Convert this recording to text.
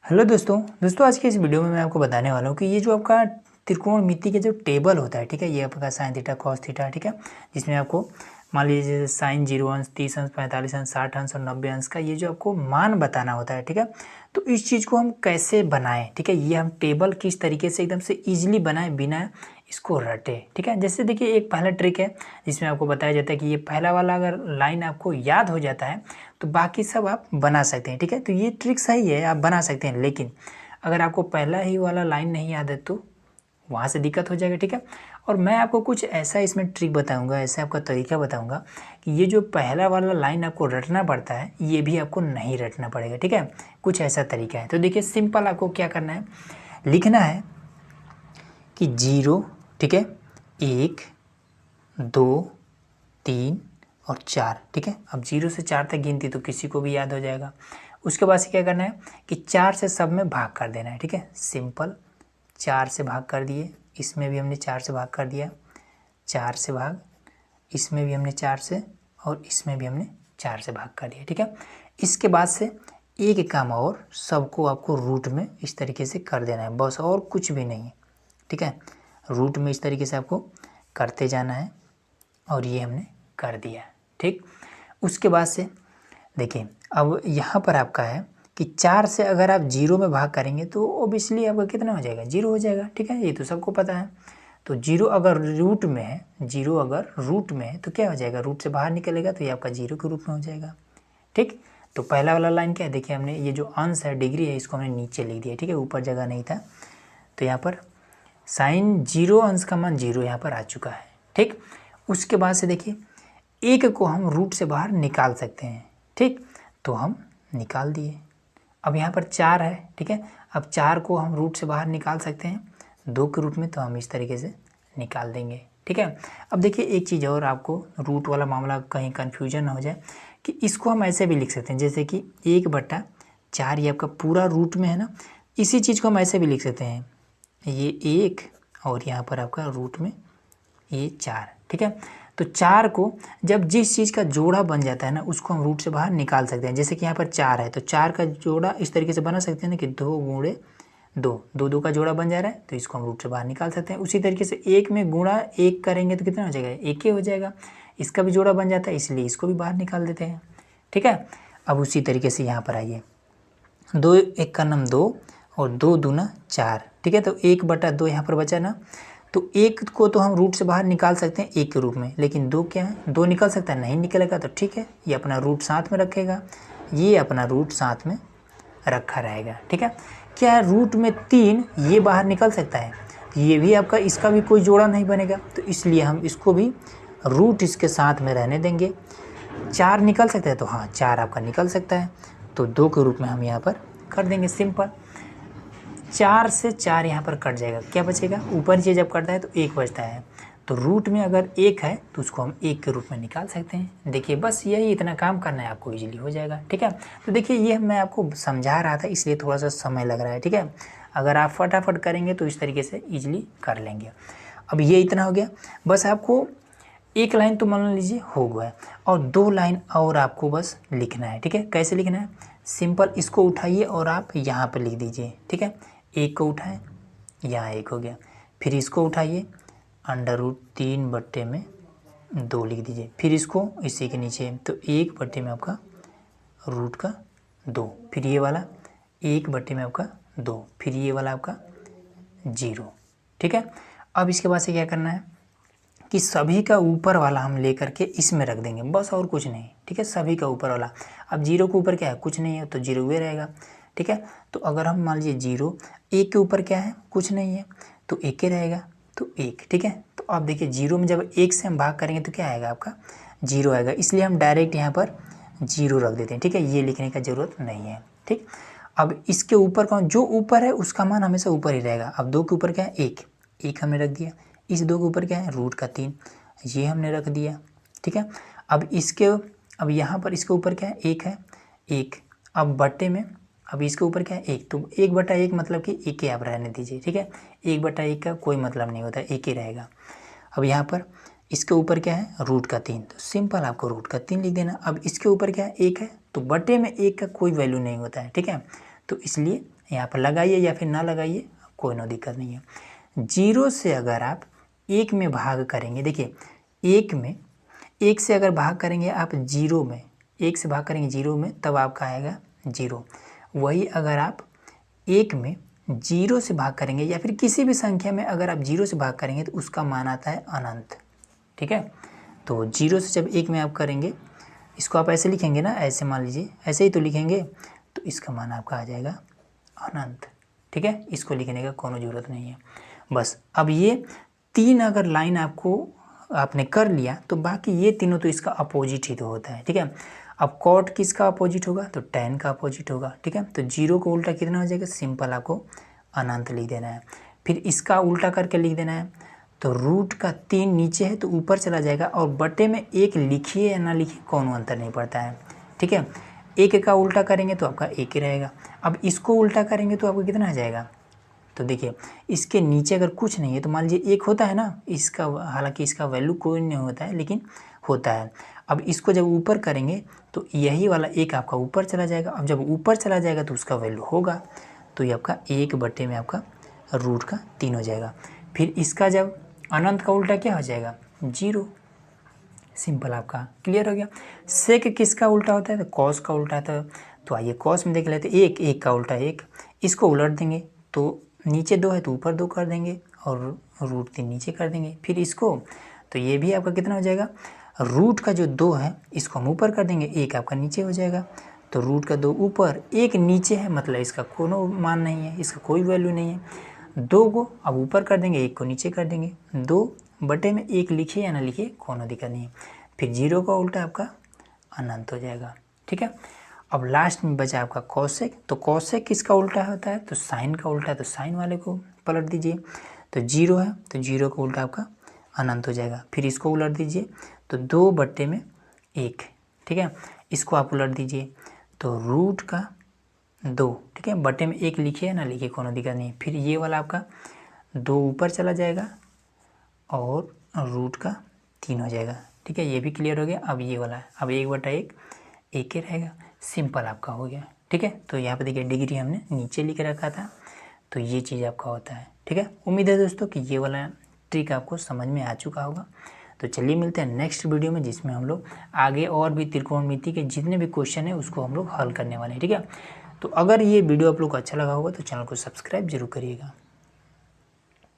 Hello दोस्तों आज की इस वीडियो में मैं आपको बताने वाला हूँ कि ये जो आपका त्रिकोणमिति के जो टेबल होता है, ठीक है, ये आपका साइन थीटा कॉस थीटा, ठीक है, जिसमें आपको मान लीजिए साइन 0 अंश 30 अंश 45 अंश 60 अंश और 90 अंश का ये जो आपको मान बताना होता है, ठीक है। तो इस चीज़ को हम कैसे बनाएं, ठीक है, ये हम टेबल किस तरीके से एकदम से ईजिली बनाएं बिना इसको रटे, ठीक है। जैसे देखिए एक पहला ट्रिक है जिसमें आपको बताया जाता है कि ये पहला वाला अगर लाइन आपको याद हो जाता है तो बाकी सब आप बना सकते हैं, ठीक है। तो ये ट्रिक सही है, आप बना सकते हैं, लेकिन अगर आपको पहला ही वाला लाइन नहीं याद है तो वहाँ से दिक्कत हो जाएगा, ठीक है। और मैं आपको कुछ ऐसा इसमें ट्रिक बताऊंगा, ऐसा आपका तरीका बताऊंगा कि ये जो पहला वाला लाइन आपको रटना पड़ता है ये भी आपको नहीं रटना पड़ेगा, ठीक है। कुछ ऐसा तरीका है। तो देखिए सिंपल आपको क्या करना है, लिखना है कि 0, ठीक है, 1 2 3 और 4, ठीक है। अब 0 से 4 तक गिनती तो किसी को भी याद हो जाएगा। उसके बाद से क्या करना है कि 4 से सब में भाग कर देना है, ठीक है। सिंपल 4 से भाग कर दिए, इसमें भी हमने 4 से भाग कर दिया, 4 से भाग, इसमें भी हमने 4 से, और इसमें भी हमने 4 से भाग कर दिया, ठीक है। इसके बाद से एक काम और, सबको आपको रूट में इस तरीके से कर देना है, बस और कुछ भी नहीं है, ठीक है। रूट में इस तरीके से आपको करते जाना है और ये हमने कर दिया, ठीक। उसके बाद से देखिए अब यहाँ पर आपका है कि 4 से अगर आप 0 में भाग करेंगे तो ओबियसली आपका कितना हो जाएगा, 0 हो जाएगा, ठीक है, ये तो सबको पता है। तो 0 अगर रूट में है, 0 अगर रूट में है तो क्या हो जाएगा, रूट से बाहर निकलेगा तो ये आपका 0 के रूप में हो जाएगा, ठीक। तो पहला वाला लाइन क्या है, देखिए हमने ये जो अंश है, डिग्री है, इसको हमने नीचे लिख दिया, ठीक है, ऊपर जगह नहीं था। तो यहाँ पर साइन 0 अंश का मान 0 यहाँ पर आ चुका है, ठीक। उसके बाद से देखिए एक को हम रूट से बाहर निकाल सकते हैं, ठीक, तो हम निकाल दिए। अब यहाँ पर 4 है, ठीक है, अब 4 को हम रूट से बाहर निकाल सकते हैं 2 के रूप में, तो हम इस तरीके से निकाल देंगे, ठीक है। अब देखिए एक चीज़ और, आपको रूट वाला मामला कहीं कन्फ्यूजन ना हो जाए कि इसको हम ऐसे भी लिख सकते हैं जैसे कि 1/4 ये आपका पूरा रूट में है ना, इसी चीज़ को हम ऐसे भी लिख सकते हैं, ये 1 और यहाँ पर आपका रूट में ये 4, ठीक है। तो 4 को जब जिस चीज़ का जोड़ा बन जाता है ना उसको हम रूट से बाहर निकाल सकते हैं। जैसे कि यहाँ पर 4 है तो 4 का जोड़ा इस तरीके से बना सकते हैं ना कि 2 गुणे 2, 2 2 का जोड़ा बन जा रहा है तो इसको हम रूट से बाहर निकाल सकते हैं। उसी तरीके से 1 में गुणा 1 करेंगे तो कितना हो जाएगा, 1 ही हो जाएगा, इसका भी जोड़ा बन जाता है इसलिए इसको भी बाहर निकाल देते हैं, ठीक है। अब उसी तरीके से यहाँ पर आइए, 2 1 का नाम 2 और 2 दूना 4, ठीक है। तो 1/2 यहाँ पर बचा ना, तो 1 को तो हम रूट से बाहर निकाल सकते हैं 1 के रूप में, लेकिन 2 क्या है, 2 निकल सकता है, नहीं निकलेगा तो ठीक है, ये अपना रूट साथ में रखेगा, ये अपना रूट साथ में रखा रहेगा, ठीक है। क्या है, रूट में 3 ये बाहर निकल सकता है, ये भी आपका, इसका भी कोई जोड़ा नहीं बनेगा, तो इसलिए हम इसको भी रूट इसके साथ में रहने देंगे। 4 निकल सकता है तो हाँ 4 आपका निकल सकता है, तो 2 के रूप में हम यहाँ पर कर देंगे, सिंपल। 4 से 4 यहाँ पर कट जाएगा, क्या बचेगा, ऊपर नीचे जब कटता है तो 1 बचता है, तो रूट में अगर 1 है तो उसको हम 1 के रूप में निकाल सकते हैं। देखिए बस यही इतना काम करना है आपको, इजीली हो जाएगा, ठीक है। तो देखिए ये मैं आपको समझा रहा था इसलिए थोड़ा सा समय लग रहा है, ठीक है। अगर आप फटाफट करेंगे तो इस तरीके से ईजिली कर लेंगे। अब ये इतना हो गया, बस आपको एक लाइन तो मान लीजिए हो गया और 2 लाइन और आपको बस लिखना है, ठीक है। कैसे लिखना है, सिंपल इसको उठाइए और आप यहाँ पर लिख दीजिए, ठीक है। 1 को उठाएं, यहाँ 1 हो गया, फिर इसको उठाइए, √3/2 लिख दीजिए, फिर इसको इसी के नीचे तो 1 में आपका रूट का 2, फिर ये वाला 1 में आपका 2, फिर ये वाला आपका 0, ठीक है। अब इसके बाद से क्या करना है कि सभी का ऊपर वाला हम लेकर के इसमें रख देंगे, बस और कुछ नहीं, ठीक है। सभी का ऊपर वाला, अब 0 के ऊपर क्या है, कुछ नहीं है तो 0 हुए रहेगा, ठीक है। तो अगर हम मान लीजिए 0, 1 के ऊपर क्या है, कुछ नहीं है तो 1 ही रहेगा, तो 1, ठीक है। तो अब देखिए 0 में जब 1 से हम भाग करेंगे तो क्या आएगा, आपका 0 आएगा, इसलिए हम डायरेक्ट यहाँ पर 0 रख देते हैं, ठीक है, ये लिखने का ज़रूरत नहीं है, ठीक। अब इसके ऊपर कौन, जो ऊपर है उसका मान हमेशा ऊपर ही रहेगा। अब 2 के ऊपर क्या है, 1, 1 हमने रख दिया, इस 2 के ऊपर क्या है, रूट का 3, ये हमने रख दिया, ठीक है। अब यहाँ पर इसके ऊपर क्या है, 1 है, 1, अब बट्टे में अब इसके ऊपर क्या है, 1, तो 1/1 मतलब कि 1 ही आप रहने दीजिए, ठीक है। 1/1 का कोई मतलब नहीं होता, 1 ही रहेगा। अब यहाँ पर इसके ऊपर क्या है, रूट का 3, तो सिंपल आपको रूट का 3 लिख देना। अब इसके ऊपर क्या है, 1 है, तो बटे में 1 का कोई वैल्यू नहीं होता है, ठीक है, तो इसलिए यहाँ पर लगाइए या फिर ना लगाइए, कोई नो दिक्कत नहीं है। 0 से अगर आप 1 में भाग करेंगे, देखिए 1 से अगर भाग करेंगे आप 0 में, 1 से भाग करेंगे 0 में, तब आपका आएगा 0। वही अगर आप 1 में 0 से भाग करेंगे या फिर किसी भी संख्या में अगर आप 0 से भाग करेंगे तो उसका मान आता है अनंत, ठीक है। तो 0 से जब 1 में आप करेंगे, इसको आप ऐसे लिखेंगे ना, ऐसे मान लीजिए, ऐसे ही तो लिखेंगे, तो इसका मान आपका आ जाएगा अनंत, ठीक है। इसको लिखने का कोनो ज़रूरत नहीं है। बस अब ये 3 अगर लाइन आपने कर लिया तो बाकी ये तीनों तो इसका अपोजिट ही तो होता है, ठीक है। अब कॉट किसका अपोजिट होगा, तो tan का अपोजिट होगा, ठीक है। तो 0 को उल्टा कितना हो जाएगा, सिंपल आपको अनंत लिख देना है। फिर इसका उल्टा करके लिख देना है, तो रूट का 3 नीचे है तो ऊपर चला जाएगा, और बटे में 1 लिखिए या ना लिखिए कोनो अंतर नहीं पड़ता है, ठीक है। 1 का उल्टा करेंगे तो आपका 1 ही रहेगा। अब इसको उल्टा करेंगे तो आपको कितना आ जाएगा, तो देखिए इसके नीचे अगर कुछ नहीं है तो मान लीजिए 1 होता है ना, इसका हालांकि इसका वैल्यू कोई नहीं होता है लेकिन होता है। अब इसको जब ऊपर करेंगे तो यही वाला 1 आपका ऊपर चला जाएगा। अब जब ऊपर चला जाएगा तो उसका वैल्यू होगा, तो ये आपका 1 बटे में आपका रूट का 3 हो जाएगा। फिर इसका जब अनंत का उल्टा क्या हो जाएगा, 0। सिंपल आपका क्लियर हो गया। सेक किसका उल्टा होता है, तो कॉस का उल्टा था। तो आइए कॉस में देख लेते हैं, 1 का उल्टा 1, इसको उलट देंगे तो नीचे 2 है तो ऊपर 2 कर देंगे और रूट 3 नीचे कर देंगे। फिर इसको, तो ये भी आपका कितना हो जाएगा, रूट का जो 2 है इसको हम ऊपर कर देंगे, 1 आपका नीचे हो जाएगा। तो रूट का 2 ऊपर 1 नीचे है, मतलब इसका कोनो मान नहीं है, इसका कोई वैल्यू नहीं है। 2 को अब ऊपर कर देंगे, 1 को नीचे कर देंगे। 2 बटे में 1 लिखिए या ना लिखिए कोनो दिक्कत नहीं है। फिर 0 का उल्टा आपका अनंत हो जाएगा, ठीक है। अब लास्ट में बचा आपका कॉसेक। तो कॉसेक किसका उल्टा होता है, तो साइन का उल्टा है, तो साइन वाले को पलट दीजिए। तो 0 है तो 0 का उल्टा आपका अनंत हो जाएगा। फिर इसको उलट दीजिए तो 2 बटे में 1, ठीक है। इसको आप उलट दीजिए तो रूट का 2, ठीक है, बटे में 1 लिखिए ना लिखिए कोनो दिक्कत नहीं। फिर ये वाला आपका 2 ऊपर चला जाएगा और रूट का 3 हो जाएगा, ठीक है। ये भी क्लियर हो गया। अब ये वाला है, अब 1 बटा 1 1 ही रहेगा, सिंपल आपका हो गया, ठीक है। तो यहाँ पे देखिए डिग्री हमने नीचे लिख रखा था, तो ये चीज़ आपका होता है, ठीक है। उम्मीद है दोस्तों कि ये वाला ट्रिक आपको समझ में आ चुका होगा। तो चलिए मिलते हैं नेक्स्ट वीडियो में, जिसमें हम लोग आगे और भी त्रिकोणमिति के जितने भी क्वेश्चन है उसको हम लोग हल करने वाले हैं, ठीक है। तो अगर ये वीडियो आप लोग को अच्छा लगा होगा तो चैनल को सब्सक्राइब जरूर करिएगा।